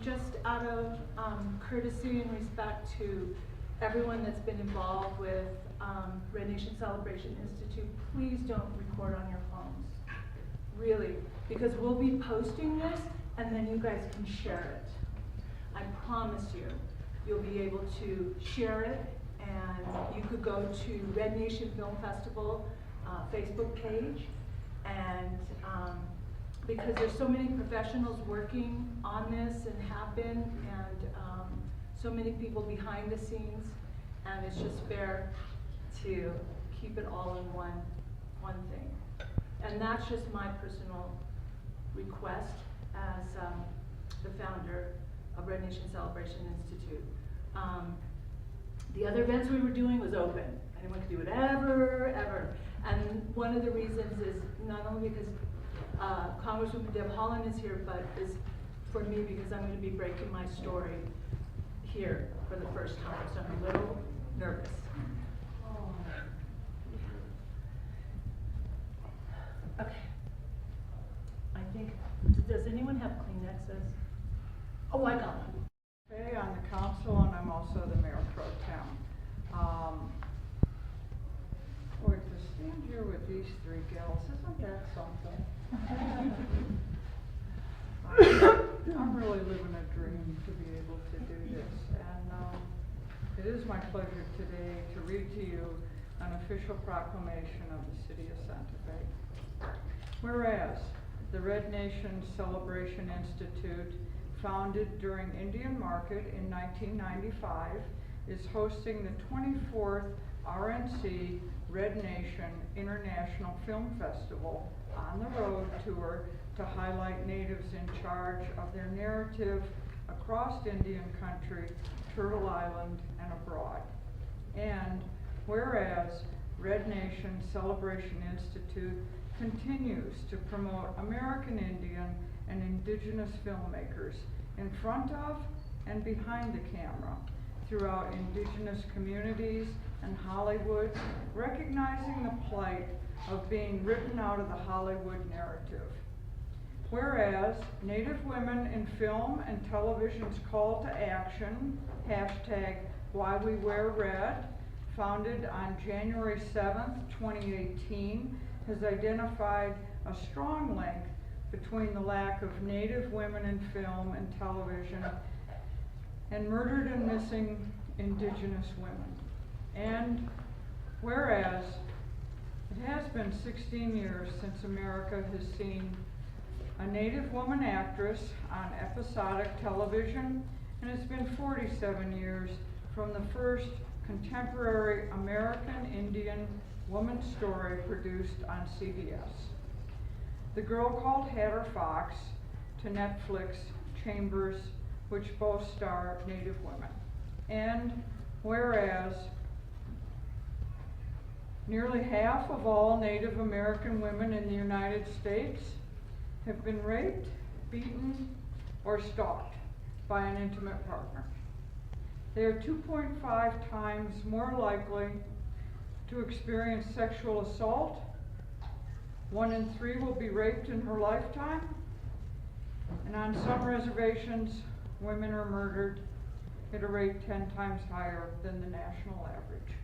just out of courtesy and respect to everyone that's been involved with Red Nation Celebration Institute, please don't record on your phones. Really, because we'll be posting this and then you guys can share it. I promise you, you'll be able to share it, and you could go to Red Nation Film Festival Facebook page, and because there's so many professionals working on this and have been, and so many people behind the scenes, and it's just fair to keep it all in one thing. And that's just my personal request as the founder of Red Nation Celebration Institute. The other events we were doing was open. Anyone could do whatever, ever. And one of the reasons is not only because Congresswoman Deb Haaland is here, but is for me because I'm going to be breaking my story here for the first time, so I'm a little nervous. Okay. I think, does anyone have Kleenexes? Oh, I got one. Hey, I'm the council, and I'm also the mayor pro tem. Boy, to stand here with these three gals, isn't that something? I'm really living a dream to be able to do this, and it is my pleasure today to read to you an official proclamation of the city of Santa Fe. Whereas the Red Nation Celebration Institute, founded during Indian Market in 1995, is hosting the 24th RNC Red Nation International Film Festival on the road tour to highlight natives in charge of their narrative across Indian country, Turtle Island, and abroad. And whereas Red Nation Celebration Institute continues to promote American Indian and Indigenous filmmakers in front of and behind the camera throughout Indigenous communities and Hollywood, recognizing the plight of being written out of the Hollywood narrative. Whereas Native women in film and television's call to action, #WhyWeWearRed, founded on January 7th, 2018, has identified a strong link between the lack of Native women in film and television and murdered and missing Indigenous women. And whereas it has been 16 years since America has seen a Native woman actress on episodic television, and it's been 47 years from the first contemporary American Indian woman story produced on CBS. The Girl Called Hatter Fox, to Netflix Chambers, which both star Native women. And whereas nearly half of all Native American women in the United States have been raped, beaten, or stalked by an intimate partner. They are 2.5 times more likely to experience sexual assault. 1 in 3 will be raped in her lifetime. And on some reservations, women are murdered at a rate 10 times higher than the national average.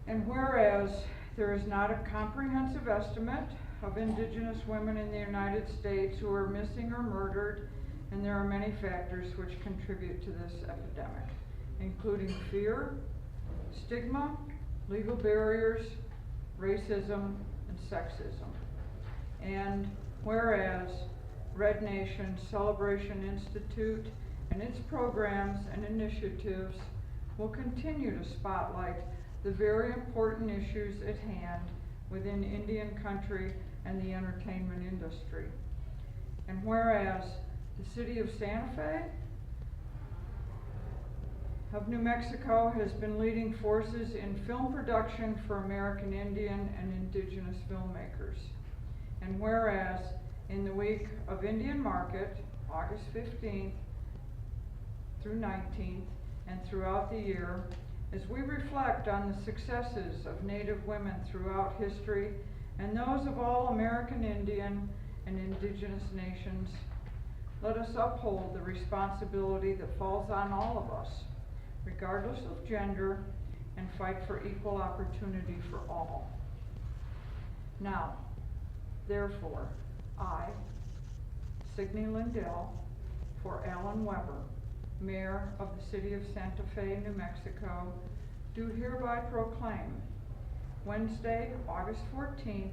And whereas there is not a comprehensive estimate of Indigenous women in the United States who are missing or murdered, and there are many factors which contribute to this epidemic, including fear, stigma, legal barriers, racism, and sexism. And whereas Red Nation Celebration Institute and its programs and initiatives will continue to spotlight the very important issues at hand within Indian country and the entertainment industry. And whereas the city of Santa Fe of New Mexico has been leading forces in film production for American Indian and Indigenous filmmakers. And whereas in the week of Indian Market, August 15th through 19th, and throughout the year, as we reflect on the successes of Native women throughout history and those of all American Indian and Indigenous nations, Let us uphold the responsibility that falls on all of us, regardless of gender, and fight for equal opportunity for all. Now, therefore, I, Signe Lindell, for Alan Weber, Mayor of the City of Santa Fe, New Mexico, do hereby proclaim Wednesday, August 14th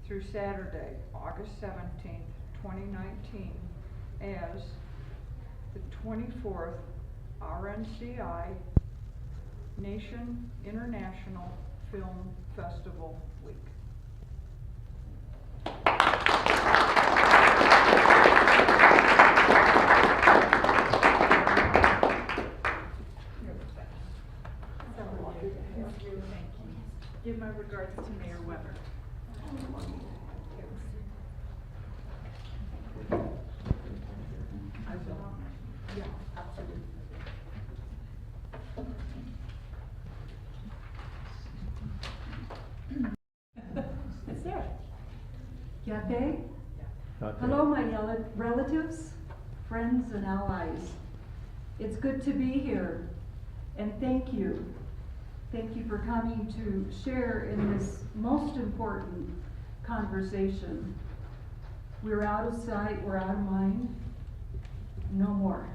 through Saturday, August 17th, 2019, as the 24th RNCI Nation International Film Festival Week. Give my regards to Mayor Weber. I will. Yeah, absolutely. It's there. Yate? Hello, my relatives, friends, and allies. It's good to be here, and thank you. Thank you for coming to share in this most important conversation. We're out of sight, we're out of mind. No more.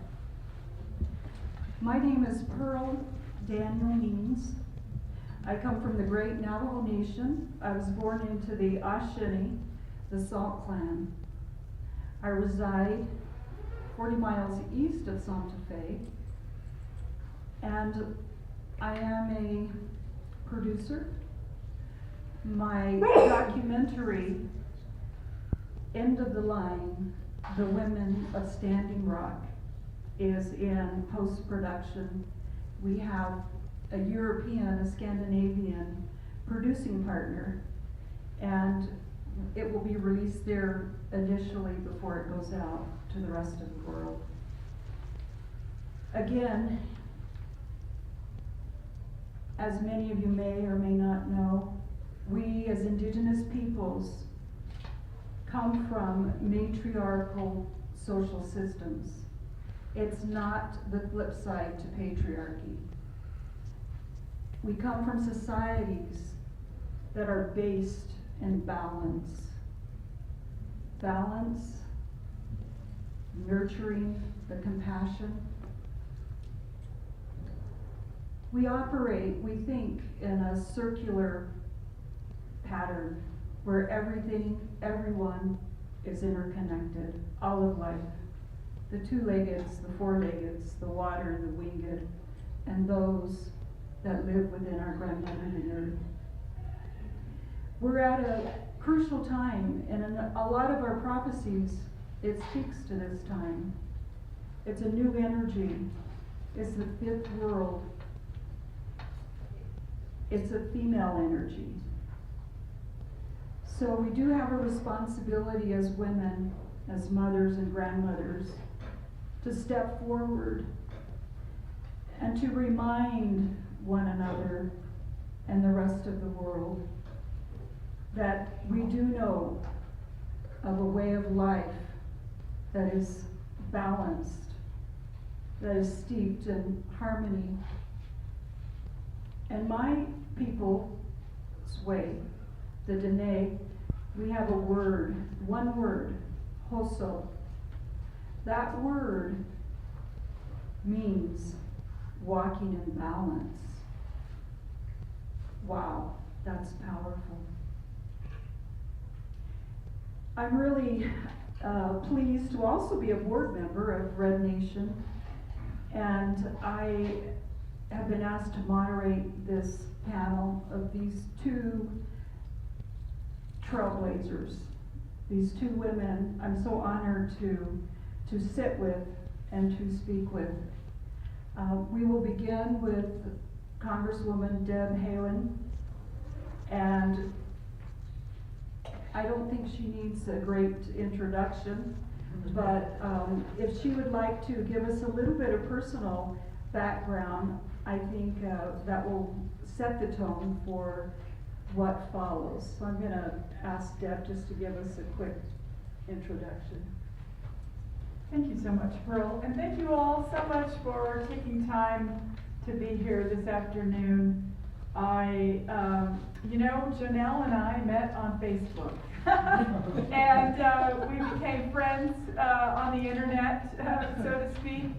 My name is Pearl Daniel Means. I come from the great Navajo Nation. I was born into the Ashini, the Salt Clan. I reside 40 miles east of Santa Fe, and I am a producer. My documentary, End of the Line, The Women of Standing Rock, is in post-production. We have a European, a Scandinavian producing partner, and it will be released there initially before it goes out to the rest of the world. Again, as many of you may or may not know, we as Indigenous peoples come from matriarchal social systems. It's not the flip side to patriarchy. We come from societies that are based in balance. Balance, nurturing the compassion. We operate, we think, in a circular pattern where everything, everyone is interconnected, all of life. The two-leggeds, the four-leggeds, the water, the winged, and those that live within our grandmother, the earth. We're at a crucial time, and in a lot of our prophecies, it speaks to this time. It's a new energy. It's the fifth world. It's a female energy. So we do have a responsibility as women, as mothers and grandmothers, to step forward and to remind one another and the rest of the world that we do know of a way of life that is balanced, that is steeped in harmony. And my people's way, the Dene, we have a word, one word, hoso. That word means walking in balance. Wow, that's powerful. I'm really pleased to also be a board member of Red Nation, and I have been asked to moderate this panel of these two trailblazers, these two women I'm so honored to sit with and to speak with. We will begin with Congresswoman Deb Haaland, and I don't think she needs a great introduction, but if she would like to give us a little bit of personal background, I think that will set the tone for what follows. So I'm going to ask Deb just to give us a quick introduction. Thank you so much, Pearl, and thank you all so much for taking time to be here this afternoon. Joanelle and I met on Facebook, and we became friends on the internet, so to speak,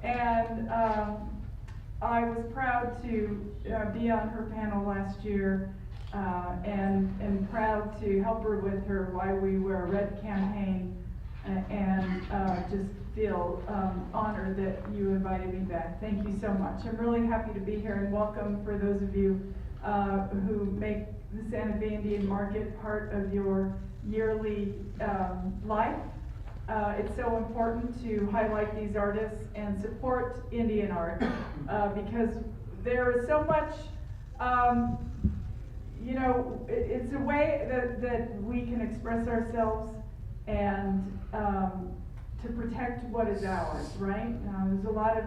and I was proud to be on her panel last year, and proud to help her with her Why We Wear Red campaign, and just feel honored that you invited me back. Thank you so much. I'm really happy to be here, and welcome for those of you who make the Santa Fe Indian Market part of your yearly life. It's so important to highlight these artists and support Indian art because there is so much, it's a way that we can express ourselves and to protect what is ours, right? There's a lot of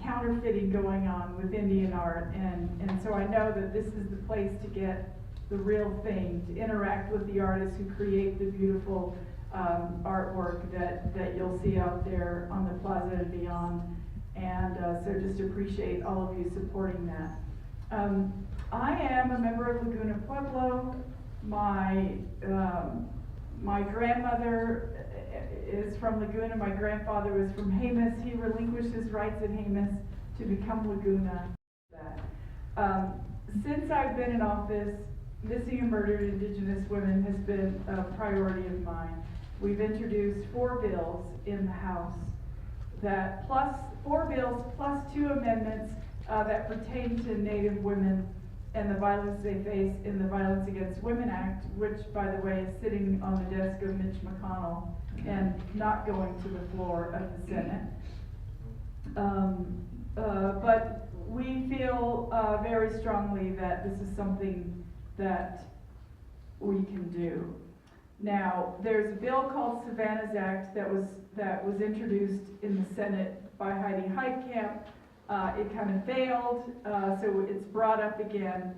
counterfeiting going on with Indian art, and so I know that this is the place to get the real thing, to interact with the artists who create the beautiful artwork that you'll see out there on the plaza and beyond, and so just appreciate all of you supporting that. I am a member of Laguna Pueblo. My grandmother is from Laguna. My grandfather was from Jemez. He relinquished his rights at Jemez to become Laguna. Since I've been in office, missing and murdered Indigenous women has been a priority of mine. We've introduced 4 bills in the House, that plus 4 bills plus 2 amendments that pertain to Native women and the violence they face in the Violence Against Women Act, which, by the way, is sitting on the desk of Mitch McConnell and not going to the floor of the Senate. But we feel very strongly that this is something that we can do. Now, there's a bill called Savannah's Act that was introduced in the Senate by Heidi Heitkamp. It kind of failed, so it's brought up again.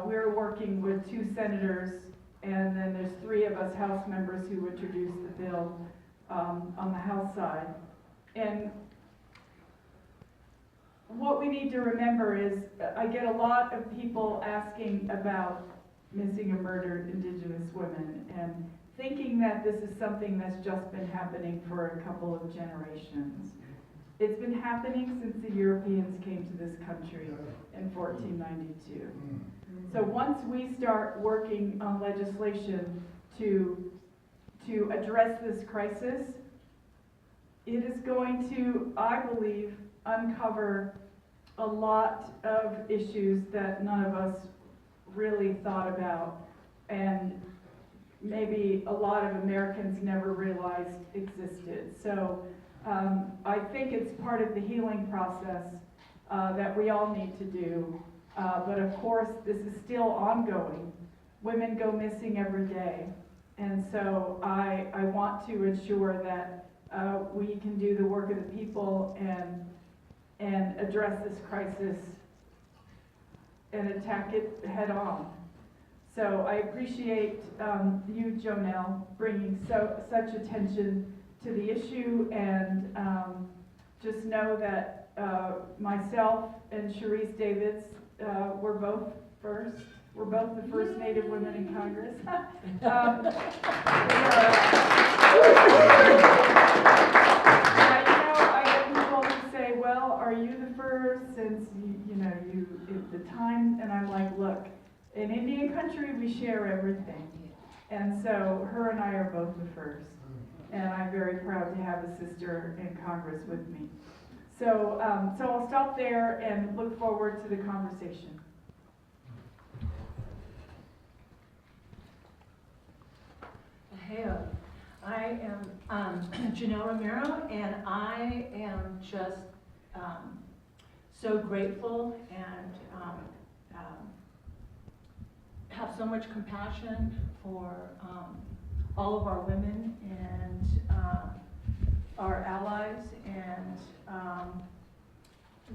We're working with 2 senators, and then there's 3 of us House members who introduced the bill on the House side. And what we need to remember is, I get a lot of people asking about missing or murdered Indigenous women and thinking that this is something that's just been happening for a couple of generations. It's been happening since the Europeans came to this country in 1492. So once we start working on legislation to address this crisis, it is going to, I believe, uncover a lot of issues that none of us really thought about, and maybe a lot of Americans never realized existed. So I think it's part of the healing process that we all need to do. But of course, this is still ongoing. Women go missing every day. And so I want to ensure that we can do the work of the people and address this crisis and attack it head on. So I appreciate you, Joanelle, bringing such attention to the issue, and just know that myself and Sharice Davids, we're both first. We're both the first Native women in Congress. I get people who say, well, are you the first since the time? And I'm like, look, in Indian country, we share everything. And so her and I are both the first. And I'm very proud to have a sister in Congress with me. So I'll stop there and look forward to the conversation. Hey, I am Joanelle Romero, and I am just so grateful and have so much compassion for all of our women and our allies. And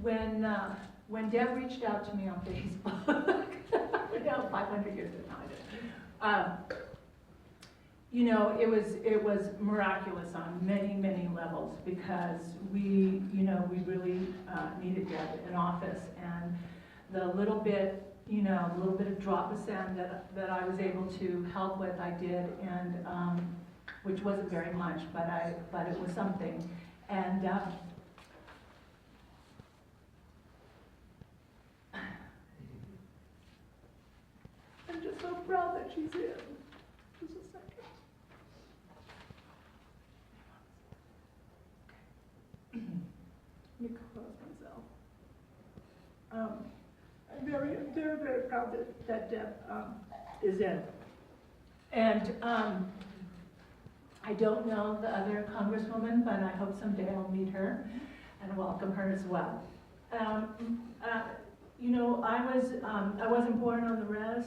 when Deb reached out to me on Facebook, 500 years ago, you know, it was miraculous on many, many levels, because we really needed Deb in office, and the little bit of drop of sand that I was able to help with, I did, and which wasn't very much, but it was something, and I'm just so proud that she's in. Just a second. Let me compose myself. I'm very, very, very proud that Deb is in. And I don't know the other congresswoman, but I hope someday I'll meet her and welcome her as well. You know, I wasn't born on the res.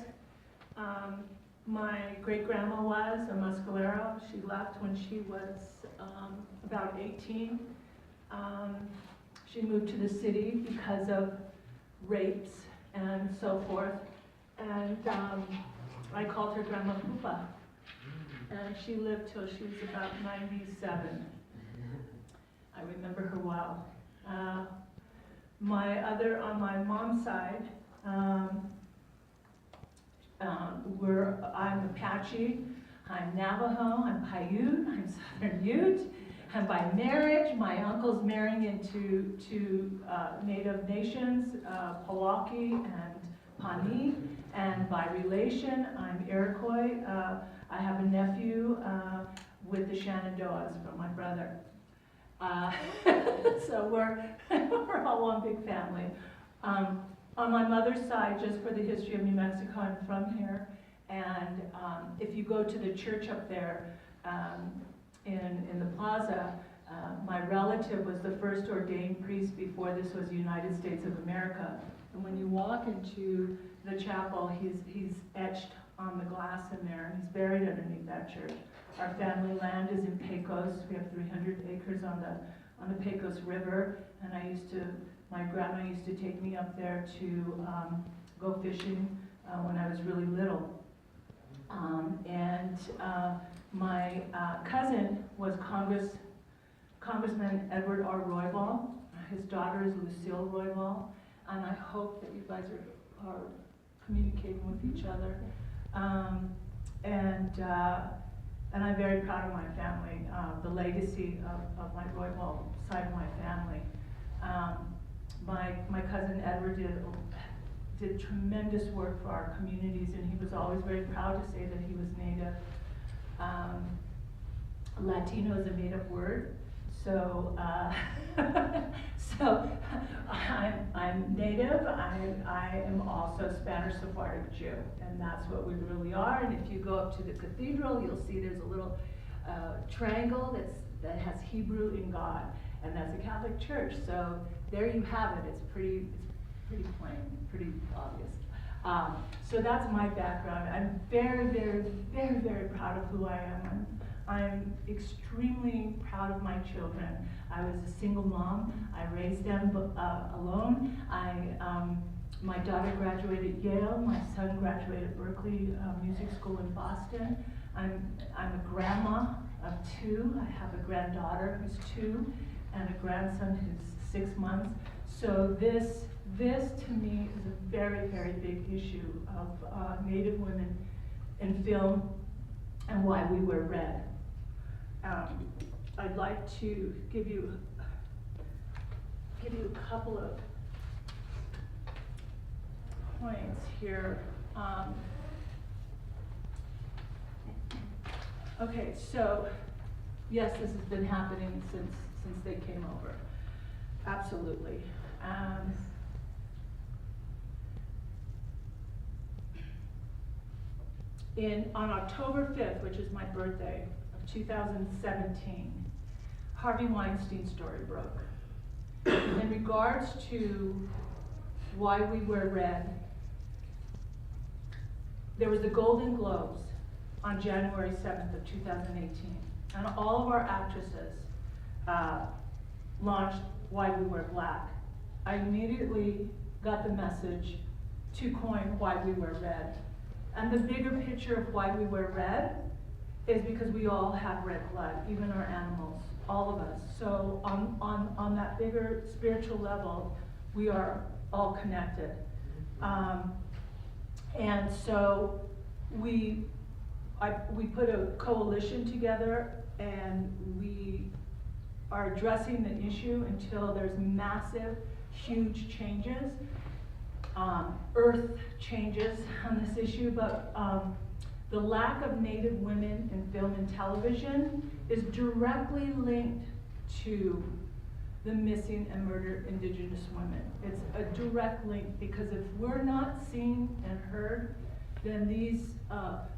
My great-grandma was a Muscalero. She left when she was about 18. She moved to the city because of rapes and so forth. And I called her Grandma Pupa. And she lived till she was about 97. I remember her well. On my mom's side, I'm Apache, I'm Navajo, I'm Paiute, I'm Southern Ute, and by marriage, my uncle's marrying into Native nations, Pawaki and Pawnee, and by relation, I'm Iroquois. I have a nephew with the Shenandoahs from my brother. So we're all one big family. On my mother's side, just for the history of New Mexico, I'm from here, and if you go to the church up there in the plaza, my relative was the first ordained priest before this was the United States of America. And when you walk into the chapel, he's etched on the glass in there, and he's buried underneath that church. Our family land is in Pecos. We have 300 acres on the Pecos River, and my grandma used to take me up there to go fishing when I was really little. My cousin was Congressman Edward R. Roybal. His daughter is Lucille Roybal, and I hope that you guys are communicating with each other. And I'm very proud of my family, the legacy of my Roybal side of my family. My cousin Edward did tremendous work for our communities, and he was always very proud to say that he was Native. Latino is a made-up word, so so I'm Native. I am also Spanish Sephardic Jew, and that's what we really are. And if you go up to the cathedral, you'll see there's a little triangle that has Hebrew in God, and that's a Catholic church. So there you have it. It's pretty plain, pretty obvious. So that's my background. I'm very, very, very, very proud of who I am. I'm extremely proud of my children. I was a single mom. I raised them alone. My daughter graduated Yale. My son graduated Berkeley Music School in Boston. I'm a grandma of 2. I have a granddaughter who's 2 and a grandson who's 6 months. So this to me is a very, very big issue of Native women in film and why we wear red. I'd like to give you a couple of points here. Okay, so yes, this has been happening since they came over. Absolutely. On October 5th, which is my birthday of 2017, Harvey Weinstein's story broke. In regards to why we wear red, there was the Golden Globes on January 7th of 2018, and all of our actresses launched Why We Wear Black. I immediately got the message to coin Why We Wear Red. And the bigger picture of why we wear red is because we all have red blood, even our animals, all of us. So on that bigger spiritual level, we are all connected. And so we put a coalition together, and we are addressing the issue until there's massive, huge changes, earth changes on this issue, but the lack of Native women in film and television is directly linked to the missing and murdered Indigenous women. It's a direct link, because if we're not seen and heard, then these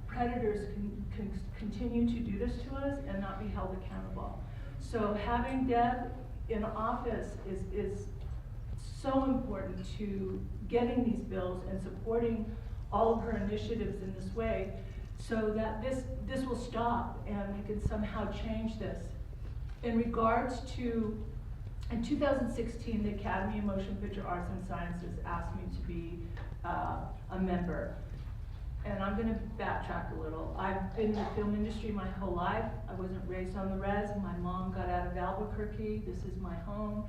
predators can continue to do this to us and not be held accountable. So having Deb in office is so important to getting these bills and supporting all of her initiatives in this way, so that this will stop and we can somehow change this. In regards to, in 2016, the Academy of Motion Picture Arts and Sciences asked me to be a member. And I'm gonna backtrack a little. I've been in the film industry my whole life. I wasn't raised on the res. My mom got out of Albuquerque. This is my home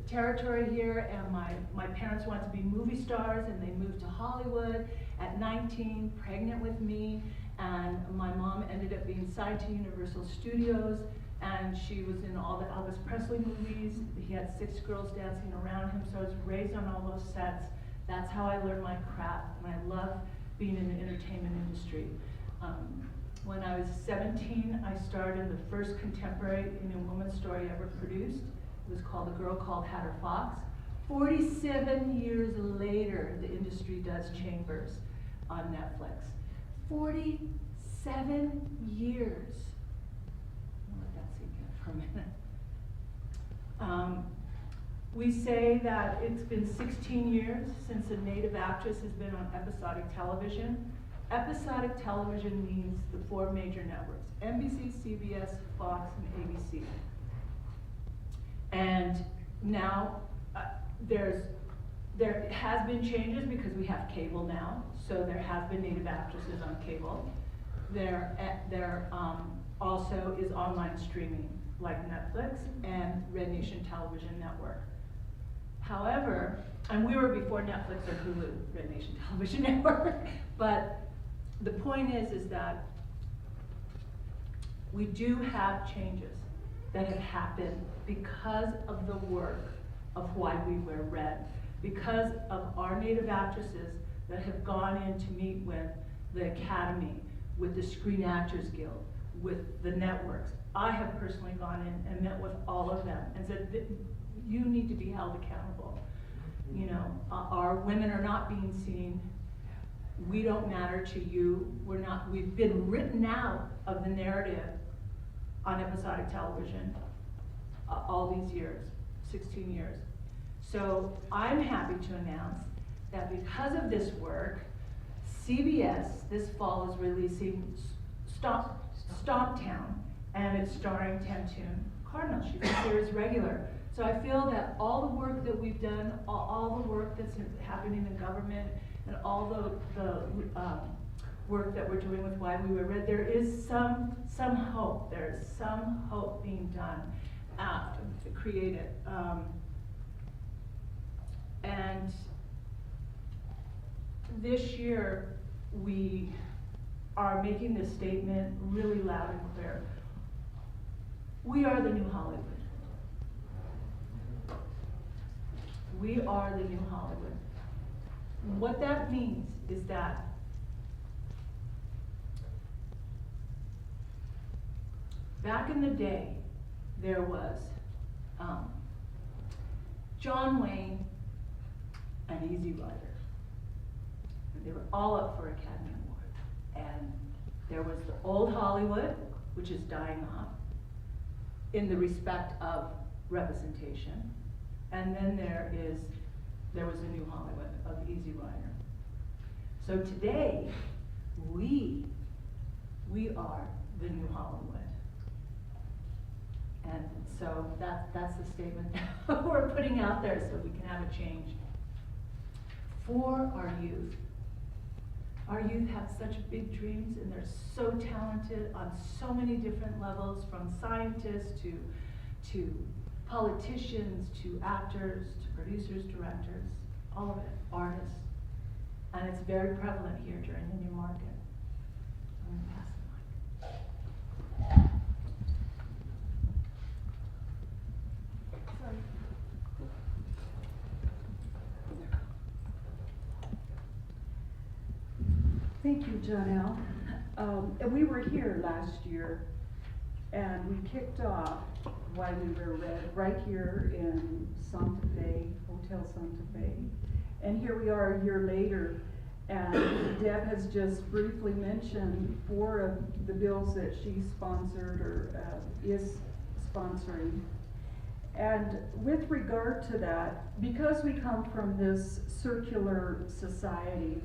territory here, and my parents wanted to be movie stars, and they moved to Hollywood at 19, pregnant with me, and my mom ended up being signed to Universal Studios, and she was in all the Elvis Presley movies. He had 6 girls dancing around him, so I was raised on all those sets. That's how I learned my craft, and I love being in the entertainment industry. When I was 17, I starred in the first contemporary Indian woman story ever produced. It was called A Girl Called Hatter Fox. 47 years later, the industry does Chambers on Netflix. 47 years. I'll let that sink in for a minute. We say that it's been 16 years since a Native actress has been on episodic television. Episodic television means the 4 major networks: NBC, CBS, Fox, and ABC. And now there has been changes because we have cable now, so there have been Native actresses on cable. There also is online streaming like Netflix and Red Nation Television Network. However, and we were before Netflix or Hulu, Red Nation Television Network, but the point is that we do have changes that have happened because of the work of Why We Wear Red, because of our Native actresses that have gone in to meet with the Academy, with the Screen Actors Guild, with the networks. I have personally gone in and met with all of them and said, you need to be held accountable. You know, our women are not being seen. We don't matter to you. We've been written out of the narrative on episodic television all these years, 16 years. So I'm happy to announce that because of this work, CBS this fall is releasing Stomptown, and it's starring Tantune Cardinal. She's a series regular. So I feel that all the work that we've done, all the work that's happening in government, and all the work that we're doing with Why We Wear Red, there is some hope. There's some hope being done, created. And this year, we are making this statement really loud and clear. We are the new Hollywood. We are the new Hollywood. What that means is that back in the day, there was John Wayne and Easy Rider. They were all up for Academy Award. And there was the old Hollywood, which is dying off in the respect of representation. And then there was a new Hollywood of Easy Rider. So today, we are the new Hollywood. And so that's the statement we're putting out there so we can have a change for our youth, Our youth have such big dreams and they're so talented on so many different levels, from scientists to politicians, to actors, to producers, directors, all of it, artists. And it's very prevalent here during the new market. I'm gonna pass the mic. Sorry. Thank you, Joanelle. And we were here last year, and we kicked off while we were right here in Santa Fe, Hotel Santa Fe. And here we are a year later, and Deb has just briefly mentioned 4 of the bills that she sponsored or is sponsoring. And with regard to that, because we come from this circular society,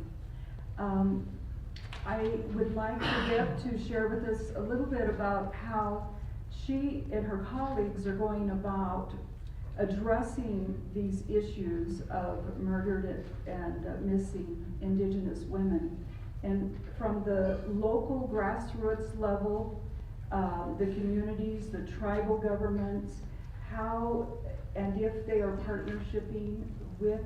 I would like for Deb to share with us a little bit about how she and her colleagues are going about addressing these issues of murdered and missing Indigenous women. And from the local grassroots level, the communities, the tribal governments, how and if they are partnershiping with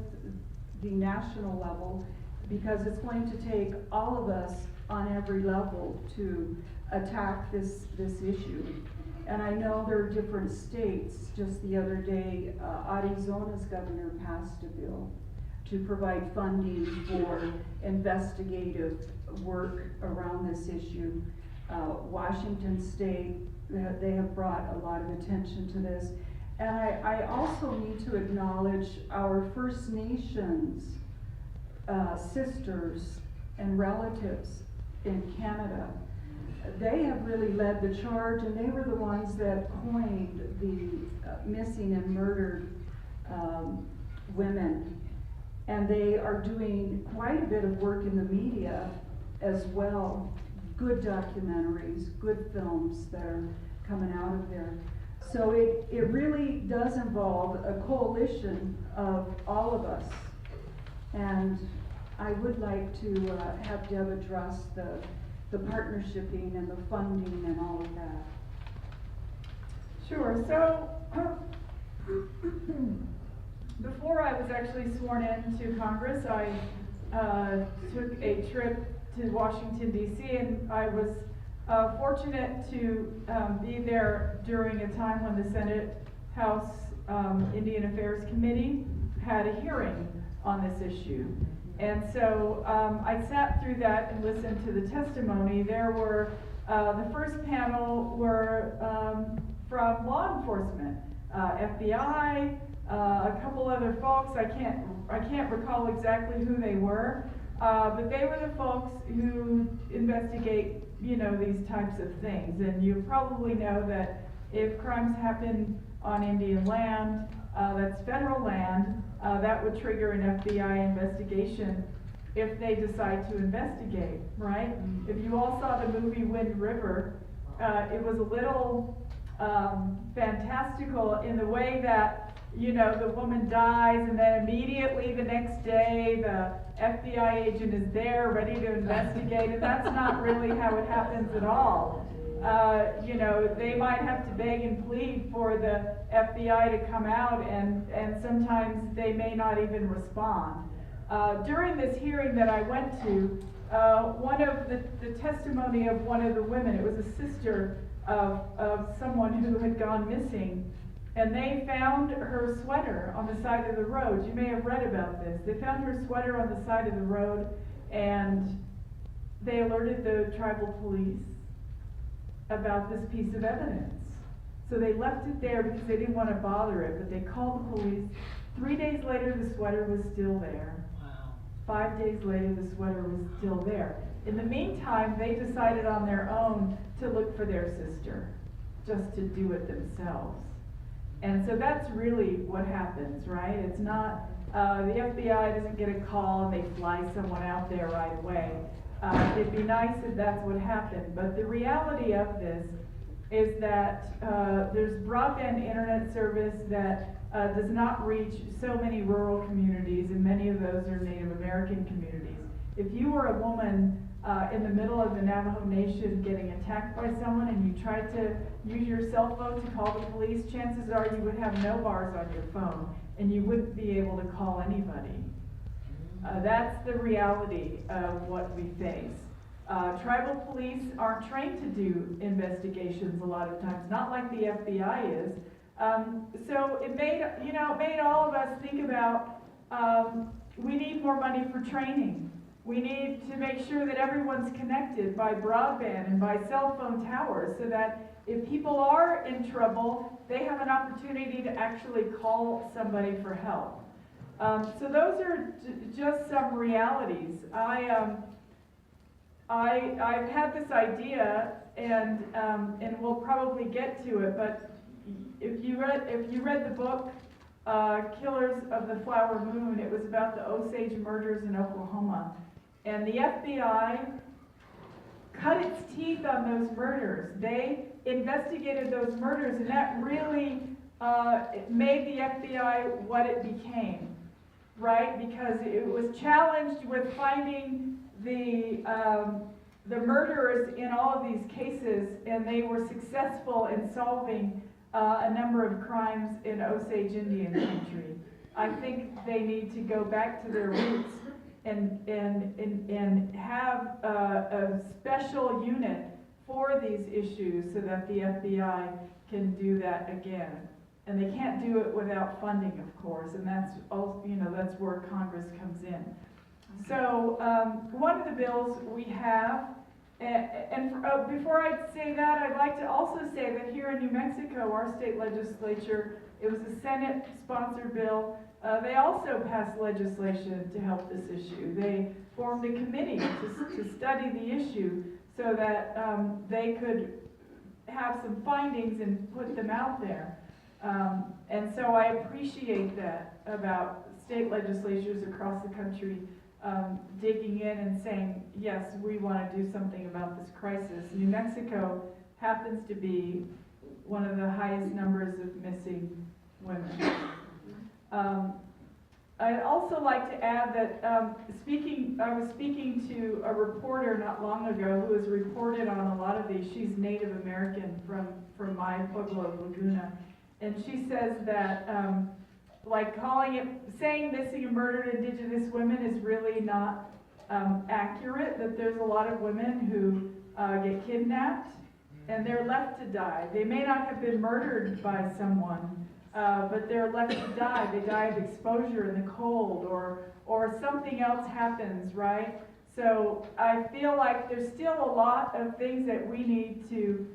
the national level, because it's going to take all of us on every level to attack this issue. And I know there are different states. Just the other day, Arizona's governor passed a bill to provide funding for investigative work around this issue. Washington State, they have brought a lot of attention to this. And I also need to acknowledge our First Nations sisters and relatives in Canada. They have really led the charge, and they were the ones that coined the missing and murdered women. And they are doing quite a bit of work in the media as well. Good documentaries, good films that are coming out of there. So it really does involve a coalition of all of us. And I would like to have Deb address the partnershiping and the funding and all of that. Sure. So before I was actually sworn into Congress, I took a trip to Washington, D.C., and I was fortunate to be there during a time when the Senate House Indian Affairs Committee had a hearing on this issue. And so I sat through that and listened to the testimony. There were, the first panel were from law enforcement, FBI, a couple other folks. I can't recall exactly who they were, but they were the folks who investigate, these types of things. And you probably know that if crimes happen on Indian land, that's federal land, that would trigger an FBI investigation if they decide to investigate, right? If you all saw the movie Wind River, it was a little fantastical in the way that, the woman dies and then immediately the next day the FBI agent is there ready to investigate, and that's not really how it happens at all. They might have to beg and plead for the FBI to come out, and sometimes they may not even respond. During this hearing that I went to, one of the testimony of one of the women, it was a sister of someone who had gone missing, and they found her sweater on the side of the road. You may have read about this. They found her sweater on the side of the road, and they alerted the tribal police about this piece of evidence. So they left it there because they didn't want to bother it, but they called the police. 3 days later, the sweater was still there. Wow. 5 days later, the sweater was still there. In the meantime, they decided on their own to look for their sister, just to do it themselves. And so that's really what happens, right? It's not, the FBI doesn't get a call and they fly someone out there right away. It'd be nice if that's what happened, but the reality of this is that there's broadband internet service that does not reach so many rural communities, and many of those are Native American communities. If you were a woman in the middle of the Navajo Nation getting attacked by someone and you tried to use your cell phone to call the police, chances are you would have no bars on your phone and you wouldn't be able to call anybody. That's the reality of what we face. Tribal police aren't trained to do investigations a lot of times, not like the FBI is. So it made all of us think about we need more money for training. We need to make sure that everyone's connected by broadband and by cell phone towers so that if people are in trouble, they have an opportunity to actually call somebody for help. So those are just some realities. I've had this idea, and we'll probably get to it. But if you read the book Killers of the Flower Moon, it was about the Osage murders in Oklahoma, and the FBI cut its teeth on those murders. They investigated those murders, and that really made the FBI what it became, right? Because it was challenged with finding the murderers in all of these cases, and they were successful in solving a number of crimes in Osage Indian country. I think they need to go back to their roots and have a special unit for these issues so that the FBI can do that again. And they can't do it without funding, of course, and that's also, that's where Congress comes in. So one of the bills we have, before I say that, I'd like to also say that here in New Mexico, our state legislature, it was a Senate-sponsored bill. They also passed legislation to help this issue. They formed a committee to study the issue so that they could have some findings and put them out there. And so I appreciate that about state legislatures across the country digging in and saying, yes, we want to do something about this crisis. New Mexico happens to be one of the highest numbers of missing women. I'd also like to add that I was speaking to a reporter not long ago who has reported on a lot of these. She's Native American from my Pueblo of Laguna. And she says that saying missing and murdered Indigenous women is really not accurate, that there's a lot of women who get kidnapped and they're left to die. They may not have been murdered by someone, but they're left to die. They die of exposure in the cold or something else happens, right? So I feel like there's still a lot of things that we need to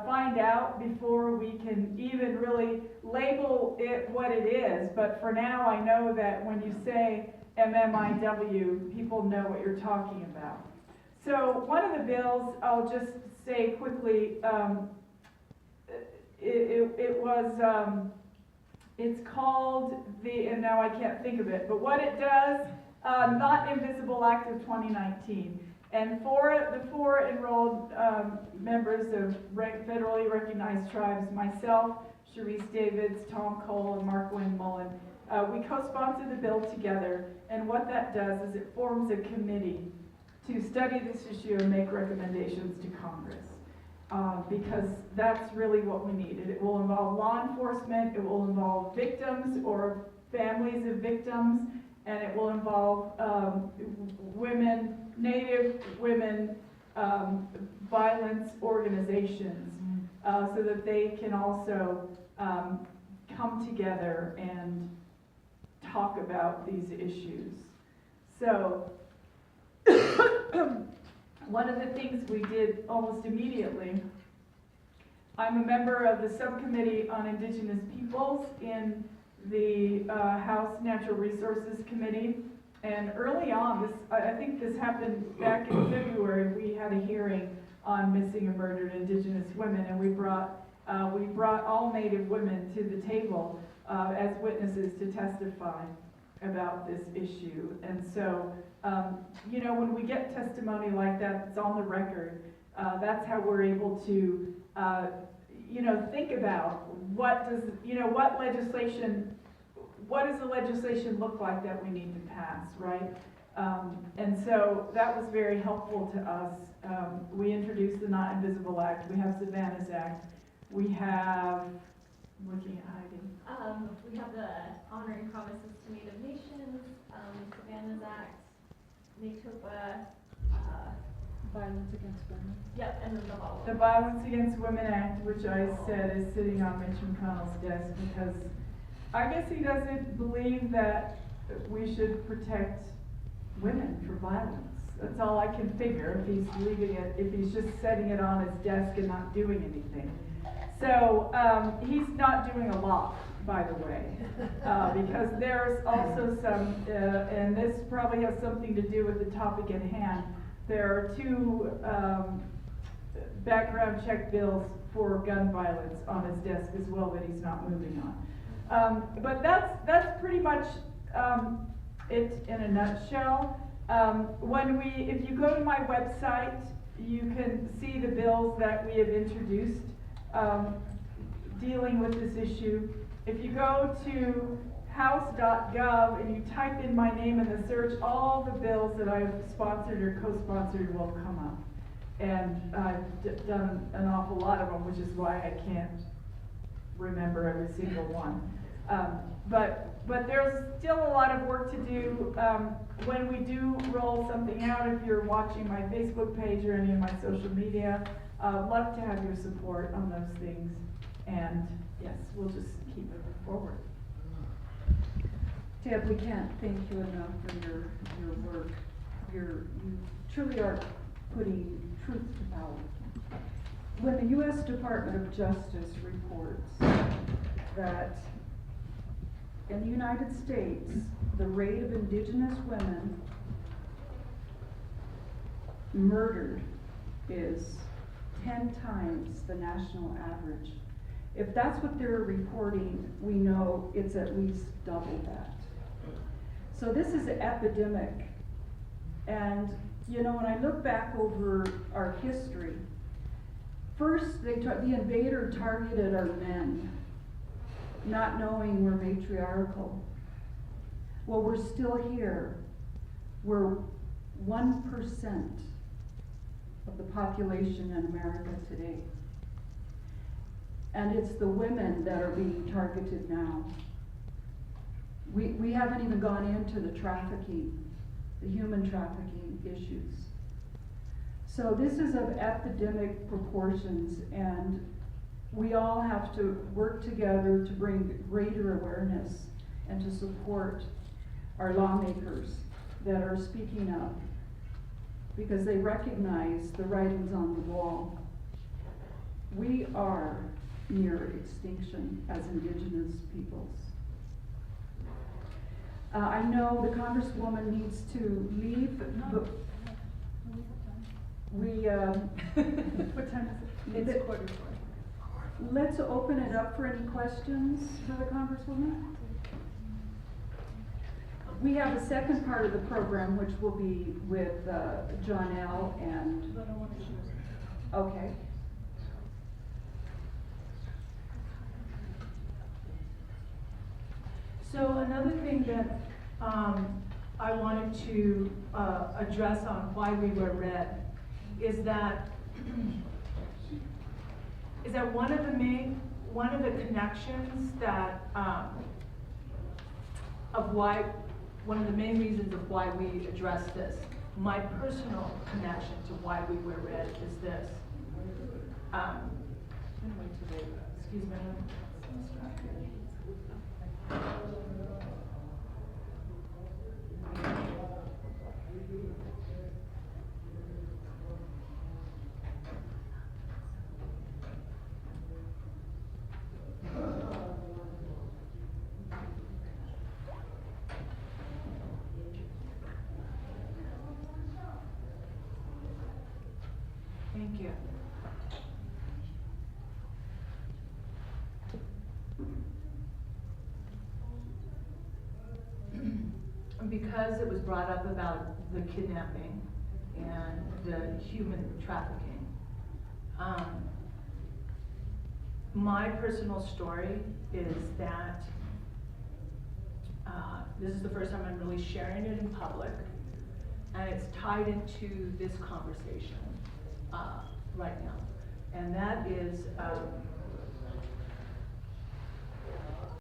find out before we can even really label it what it is. But for now, I know that when you say MMIW, people know what you're talking about. So one of the bills, I'll just say quickly, it's called and now I can't think of it, but what it does, Not Invisible Act of 2019. And for the 4 enrolled members of federally recognized tribes, myself, Sharice Davids, Tom Cole, and Mark Wayne Mullen, we co-sponsored the bill together. And what that does is it forms a committee to study this issue and make recommendations to Congress. Because that's really what we need. It will involve law enforcement, it will involve victims or families of victims, and it will involve women, Native women violence organizations, so that they can also come together and talk about these issues. So one of the things we did almost immediately, I'm a member of the Subcommittee on Indigenous Peoples in the House Natural Resources Committee. And early on, I think this happened back in February, we had a hearing on missing and murdered Indigenous women, and we brought all Native women to the table as witnesses to testify about this issue. And so, when we get testimony like that, it's on the record. That's how we're able to, think about what does the legislation look like that we need to pass, right? And so that was very helpful to us. We introduced the Not Invisible Act. We have Savannah's Act. We have, looking at Heidi. We have the Honoring Promises to Native Nations, Savannah's Act, NATOPA, Violence against women. yep, and then the law. The Violence Against Women Act, which I said is sitting on Mitch McConnell's desk because I guess he doesn't believe that we should protect women from violence. That's all I can figure, if he's leaving it, if he's just setting it on his desk and not doing anything. So, he's not doing a lot, by the way, because there's also some, and this probably has something to do with the topic at hand. There are two background check bills for gun violence on his desk as well that he's not moving on. But that's pretty much it in a nutshell. If you go to my website, you can see the bills that we have introduced dealing with this issue. If you go to house.gov and you type in my name in the search, all the bills that I've sponsored or co-sponsored will come up. And I've done an awful lot of them, which is why I can't remember every single one. But there's still a lot of work to do. When we do roll something out, if you're watching my Facebook page or any of my social media, I'd love to have your support on those things. And yes, we'll just keep moving forward. Deb, we can't thank you enough for your work. You truly are putting truth to power. When the U.S. Department of Justice reports that in the United States, the rate of indigenous women murdered is 10 times the national average. If that's what they're reporting, we know it's at least double that. So this is an epidemic. And, you know, when I look back over our history, first the invader targeted our men, not knowing we're matriarchal. Well, we're still here. We're 1% of the population in America today. And it's the women that are being targeted now. We haven't even gone into the trafficking, the human trafficking issues. So this is of epidemic proportions, and we all have to work together to bring greater awareness and to support our lawmakers that are speaking up because they recognize the writings on the wall. We are near extinction as indigenous peoples. I know the Congresswoman needs to leave, but we, What time is it? It's 3:45. let's open it up for any questions for the Congresswoman. We have a second part of the program, which will be with Joanelle and, okay. So another thing that I wanted to address on why we wear red is that one of the connections that one of the main reasons of why we address this, my personal connection to why we wear red is this. Excuse me. I'm distracted. Thank you. Because it was brought up about the kidnapping and the human trafficking, my personal story is that this is the first time I'm really sharing it in public. and it's tied into this conversation right now. And that is